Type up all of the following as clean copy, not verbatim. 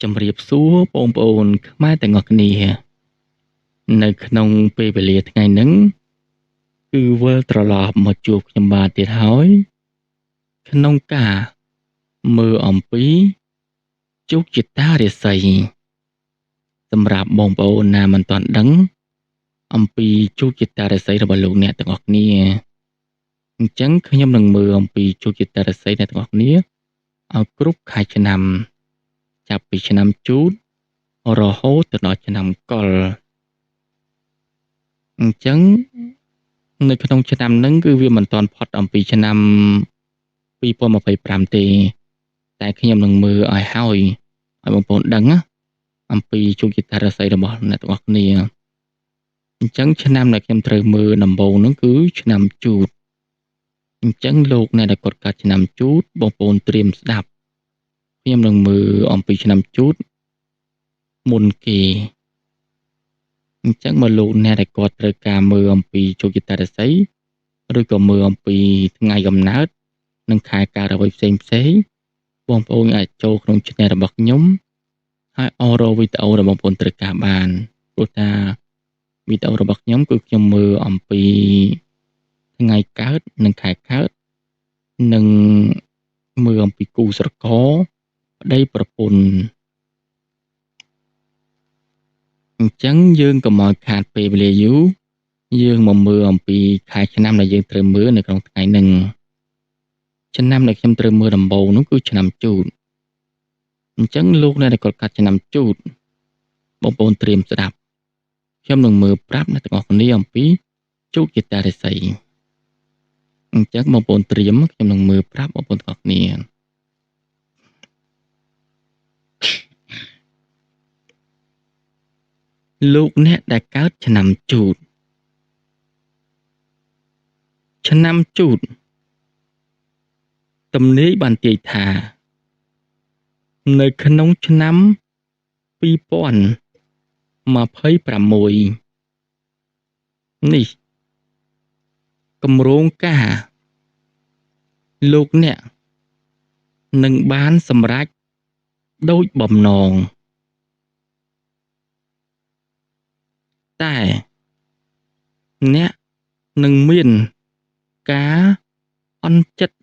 ជំរាបសួរបងប្អូនខ្មែរទាំងអស់គ្នានៅក្នុងពេលវេលាថ្ងៃនេះគឺវិលត្រឡប់មកជួបខ្ញុំបាទទៀតហើយក្នុងការមើលអំពីជោគជតារាសីសម្រាប់បងប្អូនណាមិនទាន់ដឹងអំពីជោគជតារាសីរបស់លោកអ្នកទាំងអស់គ្នាអញ្ចឹងខ្ញុំនឹងមើលអំពីជោគជតារាសីអ្នកទាំងអស់គ្នាឲ្យគ្រប់ខែឆ្នាំចាប់ពីឆ្នាំជូតរហូតទៅដល់ឆ្នាំកុរអញ្ចឹងនៅក្នុងឆ្នាំហ្នឹងគឺវាមិនទាន់ផុតអំពីឆ្នាំ2025ទេតែខ្ញុំនឹងមើលឲ្យហើយឲ្យបងប្អូនដឹងណាអំពីជោគជតារាសីរបស់អ្នកទាំងអស់គ្នាអញ្ចឹងឆ្នាំដែលខ្ញុំត្រូវមើលដំបូងហ្នឹងគឺឆ្នាំជូតអញ្ចឹងលោកអ្នកដែលគាត់កាត់ឆ្នាំជូតបងប្អូនត្រៀមស្ដាប់ខ្ញុំនឹងមើលអំពីឆ្នាំជូតមុនគេអញ្ចឹងមកលោកអ្នកដែលគាត់ត្រូវការមើលអំពីជោគជតារាសីឬក៏មើលអំពីថ្ងៃកំណើតនិងខែកើតអ្វីផ្សេងបងប្អូនអាចចូលក្នុង channel របស់ខ្ញុំហើយអរវីដេអូរបស់បងប្អូនត្រូវការបានព្រោះថាវីដេអូរបស់ខ្ញុំគឺខ្ញុំមើលអំពីថ្ងៃកើតនិងខែកើតនិងមើលអំពីគូស្រករប្តីប្រពន្ធអញ្ចឹងយើងកុំឲ្យខាតពេលវេលាយូរយើងមកមើលអំពីខែឆ្នាំដែលយើងត្រូវមើលនៅក្នុងថ្ងៃហ្នឹងឆ្នាំដែលខ្ញុំត្រូវមើលដំបូងនោះគឺឆ្នាំជូតអញ្ចឹងលោកអ្នកដែលគាត់កាត់ឆ្នាំជូតបងប្អូនត្រៀមស្ដាប់ខ្ញុំនឹងមើលប្រាប់អ្នកទាំងអស់គ្នាអំពីជោគជតារាសីអញ្ចឹងបងប្អូនត្រៀមខ្ញុំនឹងមើលប្រាប់បងប្អូនទាំងអស់គ្នាលោកអ្នកដែលកើតឆ្នាំជូតឆ្នាំជូតទំនាយបានទាយថានៅក្នុងឆ្នាំ2026នេះគម្រោងការលោកអ្នកនឹងបានសម្រេចដូចបំណងតែអ្នកនឹងមានការអន់ចិត្ត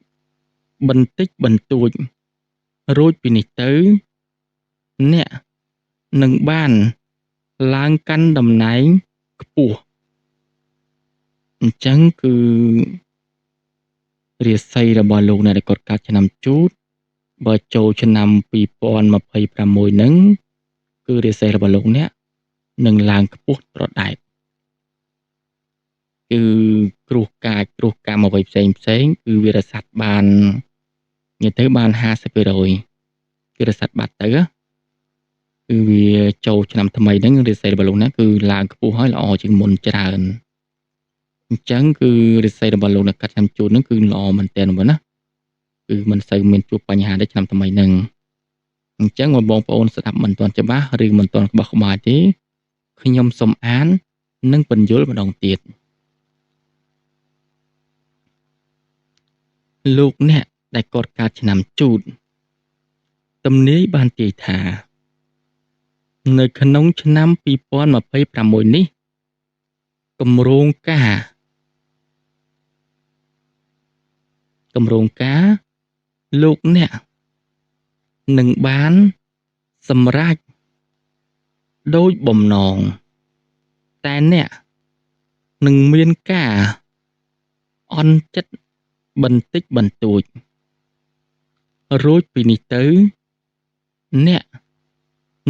បន្តិចបន្តួចរួចពីនេះទៅអ្នកនឹងបានឡើងកាន់តំណែងខ្ពស់អញ្ចឹងគឺរាសីរបស់លោកអ្នកដែលគាត់កើតឆ្នាំជូតបើចូលឆ្នាំ2026ហ្នឹងគឺរាសីរបស់លោកអ្នកនឹងឡើងខ្ពស់ត្រដែតគឺគ្រោះកាចគ្រោះកម្មអ្វីផ្សេងគឺវារសាត់បាននិយាយទៅបាន 50% គឺរសាត់បាត់ទៅគឺវាចូលឆ្នាំថ្មីហ្នឹងរាសីរបស់លោកអ្នកគឺឡើងខ្ពស់ហើយល្អជាងមុនច្រើនអញ្ចឹងគឺរាសីរបស់លោកអ្នកកាត់ឆ្នាំជូតហ្នឹងគឺល្អមែនទែនបងណាគឺមិនសូវមានជួបបញ្ហាទេឆ្នាំថ្មីហ្នឹងអញ្ចឹងបងប្អូនស្ដាប់មិនទាន់ច្បាស់ឬមិនទាន់ក្បោះក្បាយទេខ្ញុំសូមអាននិងពន្យល់ម្ដងទៀតលោកអ្នកដែលគាត់កើតឆ្នាំជូតទំនាយបានទាយថានៅក្នុងឆ្នាំ2026នេះគម្រោងការលោកអ្នកនឹងបានសម្រេចដូចបំណងតែអ្នកនឹងមានការអន់ចិត្តបន្តិចបន្តួចរួចពីនេះទៅអ្នក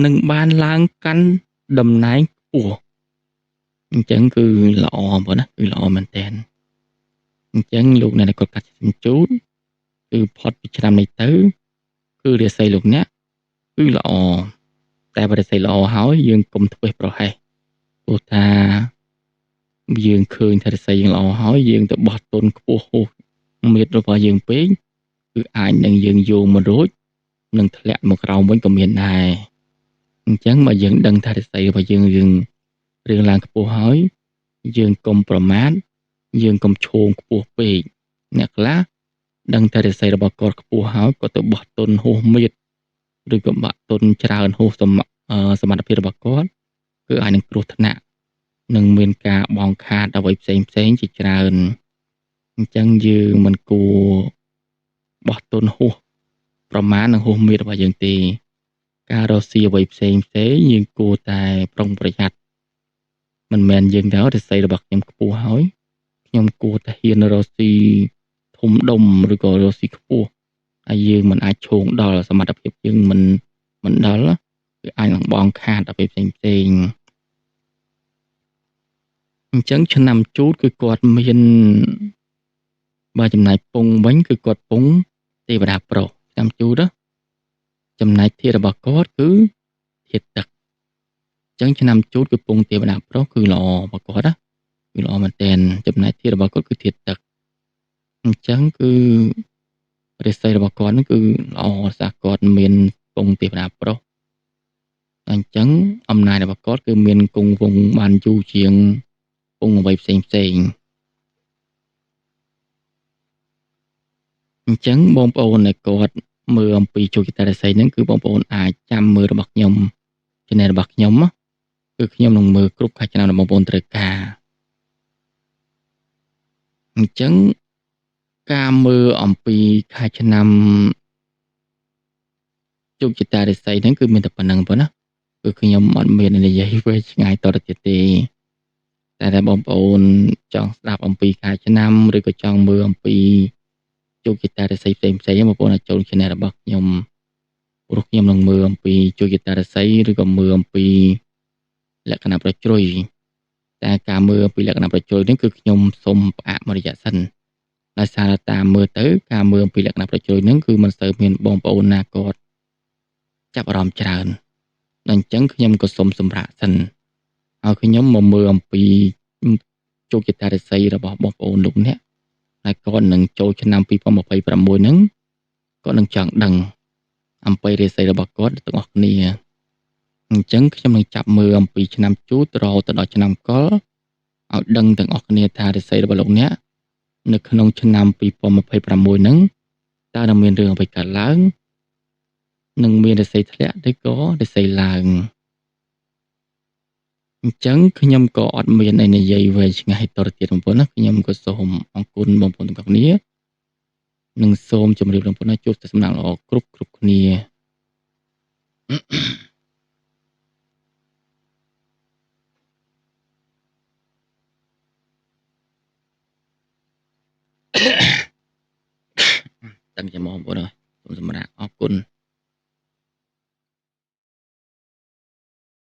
នឹងបានឡើងកាន់តំណែងខ្ពស់អញ្ចឹងគឺល្អបងណាគឺល្អមែនតើអញ្ចឹងលោកអ្នកដែលគាត់កាត់ឆ្នាំជូតគឺផុតពីឆ្នាំនេះទៅគឺរាសីលោកអ្នកគឺល្អតែបើរាសីល្អហើយយើងកុំធ្វេសប្រហែសព្រោះថាយើងឃើញថារាសីយើងល្អហើយយើងទៅបោះទុនខ្ពស់ហួសមាត្ររបស់យើងពេកគឺអាចនឹងយើងយោងមករួចនឹងធ្លាក់មកក្រោមវិញក៏មានដែរអញ្ចឹងបើយើងដឹងថារាសីរបស់យើងរឿងឡើងខ្ពស់ហើយយើងកុំប្រមាថយើងកុំឈោងខ្ពស់ពេកអ្នកខ្លះដឹងថារាសីរបស់គាត់ខ្ពស់ហើយគាត់ទៅបោះទុនហួសមាត្រ ឬក៏បាក់ទុនច្រើនហួសសមត្ថភាពរបស់គាត់គឺអាចនឹងគ្រោះថ្នាក់និងមានការបង់ខាតអ្វីផ្សេងៗជាច្រើនអញ្ចឹងយើងមិនគួរបោះទុនហួសប្រមាណនិងហួសមាត្ររបស់យើងទេការរកស៊ីអ្វីផ្សេងៗយើងគួរតែប្រុងប្រយ័ត្នមិនមែនយើងទៅរិស័យរបស់ខ្ញុំខ្ពស់ហើយខ្ញុំគួរតែហ៊ានរកស៊ីធំដុំឬក៏រកស៊ីខ្ពស់ហើយយើងមិនអាចឈោងដល់សមត្ថភាពយើងមិនដល់គឺអាចនឹងបង់ខាតអ្វីផ្សេងអញ្ចឹងឆ្នាំជូតគឺគាត់មានបើចំណាយពងវិញគឺគាត់ពងទេវតាប្រុសឆ្នាំជូតចំណែកធាតុរបស់គាត់គឺធាតុទឹកអញ្ចឹងឆ្នាំជូតគឺពងទេវតាប្រុសគឺល្អរបស់គាត់គឺល្អមែនទែនចំណែកធាតុរបស់គាត់គឺធាតុទឹកអញ្ចឹងគឺរាសីរបស់គាត់នឹងគឺល្អសាសគាត់មានពងទេវតាប្រុសអញ្ចឹងអំណាចរបស់គាត់គឺមានគង់វង្សបានយូរជាងពងអ្វីផ្សេងអញ្ចឹងបងប្អូនដែលគាត់មើលអំពីជោគជតារាសីហ្នឹងគឺបងប្អូនអាចចាំមើលរបស់ខ្ញុំ channel របស់ខ្ញុំគឺខ្ញុំនឹងមើលគ្រប់ខែឆ្នាំដែលបងប្អូនត្រូវការអញ្ចឹងការមើលអំពីខែឆ្នាំជោគជតារាសីហ្នឹងគឺមានតែប៉ុណ្្នឹងប៉ុណ្ណាគឺខ្ញុំអត់មាននិយាយវែងឆ្ងាយតទៅទៀតទេតែបងប្អូនចង់ស្ដាប់អំពីខែឆ្នាំឬក៏ចង់មើលអំពីជោគជតារាសីផ្សេងៗបងប្អូនអាចចូល channel របស់ខ្ញុំព្រោះខ្ញុំនឹងមើលអំពីជោគជតារាសីឬក៏មើលអំពីលក្ខណៈប្រជ្រុយតែការមើលអំពីលក្ខណៈប្រជ្រុយនេះគឺខ្ញុំសូមផ្អាកមួយរយៈសិនដោយសារតាមមើលទៅការមើលអំពីលក្ខណៈប្រជ្រុយហ្នឹងគឺមិនសូវមានបងប្អូនណាគាត់ចាប់អារម្មណ៍ច្រើនអញ្ចឹងខ្ញុំក៏សូមសម្រាកសិនហើយខ្ញុំមកមើលអំពីជោគជតារាសីរបស់បងប្អូនលោកអ្នកហើយគាត់នឹងចូលឆ្នាំ2026ហ្នឹងគាត់នឹងចង់ដឹងអំពីរាសីរបស់គាត់ទាំងអស់គ្នាអញ្ចឹងខ្ញុំនឹងចាប់មើលអំពីឆ្នាំជូតរហូតដល់ឆ្នាំកុរឲ្យដឹងទាំងអស់គ្នាថារាសីរបស់លោកអ្នកនៅក្នុងឆ្នាំ2026ហ្នឹងតើនឹងមានរឿងអ្វីកើតឡើងនឹងមានរាសីធ្លាក់ឬក៏រាសីឡើងអញ្ចឹងខ្ញុំក៏អត់មានអីនិយាយវែងឆ្ងាយតទៅទៀតបងប្អូនណាខ្ញុំក៏សូមអរគុណបងប្អូនទាំងអស់គ្នានិងសូមជម្រាបបងប្អូនថាជួបតែសំណាងល្អគ្រប់គ្នាតាំងជាមកបងប្អូនសូមសម្រាប់អរគុណ